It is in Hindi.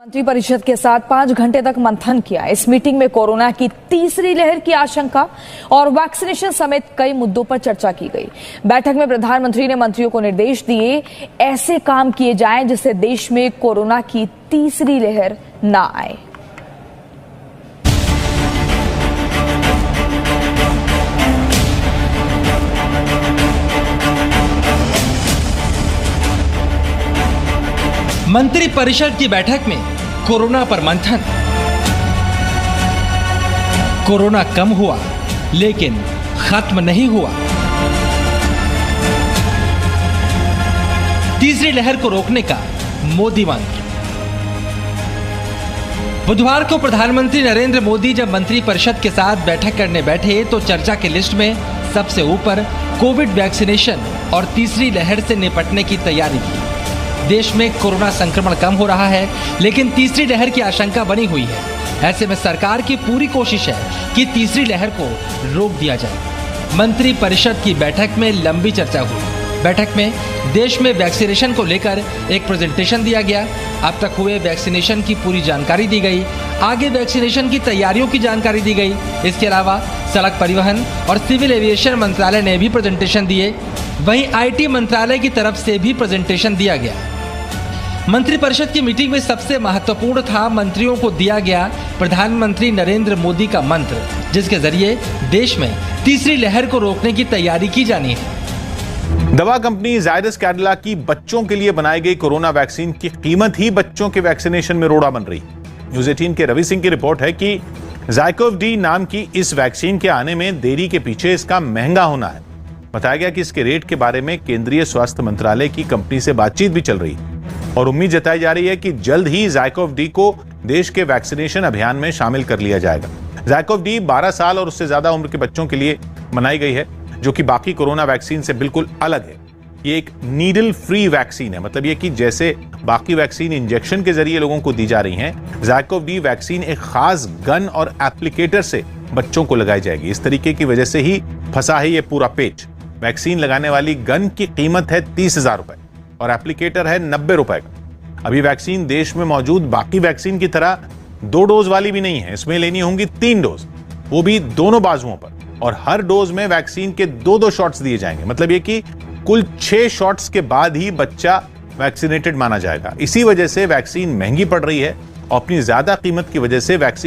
मंत्रिपरिषद के साथ 5 घंटे तक मंथन किया। इस मीटिंग में कोरोना की तीसरी लहर की आशंका और वैक्सीनेशन समेत कई मुद्दों पर चर्चा की गई। बैठक में प्रधानमंत्री ने मंत्रियों को निर्देश दिए ऐसे काम किए जाएं जिससे देश में कोरोना की तीसरी लहर ना आए। मंत्रिपरिषद की बैठक में कोरोना पर मंथन। कोरोना कम हुआ लेकिन खत्म नहीं हुआ। तीसरी लहर को रोकने का मोदी मंत्र। बुधवार को प्रधानमंत्री नरेंद्र मोदी जब मंत्रिपरिषद के साथ बैठक करने बैठे तो चर्चा की लिस्ट में सबसे ऊपर कोविड वैक्सीनेशन और तीसरी लहर से निपटने की तैयारी थी। देश में कोरोना संक्रमण कम हो रहा है लेकिन तीसरी लहर की आशंका बनी हुई है। ऐसे में सरकार की पूरी कोशिश है कि तीसरी लहर को रोक दिया जाए। मंत्रिपरिषद की बैठक में लंबी चर्चा हुई। बैठक में देश में वैक्सीनेशन को लेकर एक प्रेजेंटेशन दिया गया। अब तक हुए वैक्सीनेशन की पूरी जानकारी दी गई। आगे वैक्सीनेशन की तैयारियों की जानकारी दी गई। इसके अलावा सड़क परिवहन और सिविल एविएशन मंत्रालय ने भी प्रेजेंटेशन दिए। वहीं आईटी मंत्रालय की तरफ से भी प्रेजेंटेशन दिया गया। मंत्रिपरिषद की मीटिंग में सबसे महत्वपूर्ण था मंत्रियों को दिया गया प्रधानमंत्री नरेंद्र मोदी का मंत्र, जिसके जरिए देश में तीसरी लहर को रोकने की तैयारी की जानी है। दवा कंपनी जायडस कैडिला की बच्चों के लिए बनाई गई कोरोना वैक्सीन की कीमत ही बच्चों के वैक्सीनेशन में रोड़ा बन रही। न्यूज 18 के रवि सिंह की रिपोर्ट है कि ज़ायकोव-डी नाम की इस वैक्सीन के आने में देरी के पीछे इसका महंगा होना है। बताया गया कि इसके रेट के बारे में केंद्रीय स्वास्थ्य मंत्रालय की कंपनी से बातचीत भी चल रही है और उम्मीद जताई जा रही है कि जल्द ही ज़ायकोव-डी को देश के वैक्सीनेशन अभियान में शामिल कर लिया जाएगा। ज़ायकोव-डी 12 साल और उससे ज्यादा उम्र के बच्चों के लिए बनाई गई है, जो कि बाकी कोरोना वैक्सीन से बिल्कुल अलग है। ये एक नीडल फ्री वैक्सीन है, मतलब ये कि जैसे बाकी वैक्सीन इंजेक्शन के जरिए लोगों को दी जा रही हैं, ज़ायकोव-डी वैक्सीन एक खास गन और एप्लीकेटर से बच्चों को लगाई जाएगी। इस तरीके की वजह से ही फंसा है ये पूरा पेच। वैक्सीन लगाने वाली गन की कीमत है 30,000 रुपए और एप्लीकेटर है 90 रुपए का। अभी वैक्सीन देश में मौजूद बाकी वैक्सीन की तरह 2 डोज वाली भी नहीं है। इसमें लेनी होंगी 3 डोज, वो भी दोनों बाजुओं पर, और हर डोज में वैक्सीन के 2-2 शॉट्स दिए जाएंगे। मतलब ये कि कुल 6 शॉट्स के बाद ही बच्चा वैक्सीनेटेड माना जाएगा। इसी वजह से वैक्सीन महंगी पड़ रही है और अपनी ज्यादा कीमत की वजह से वैक्सीन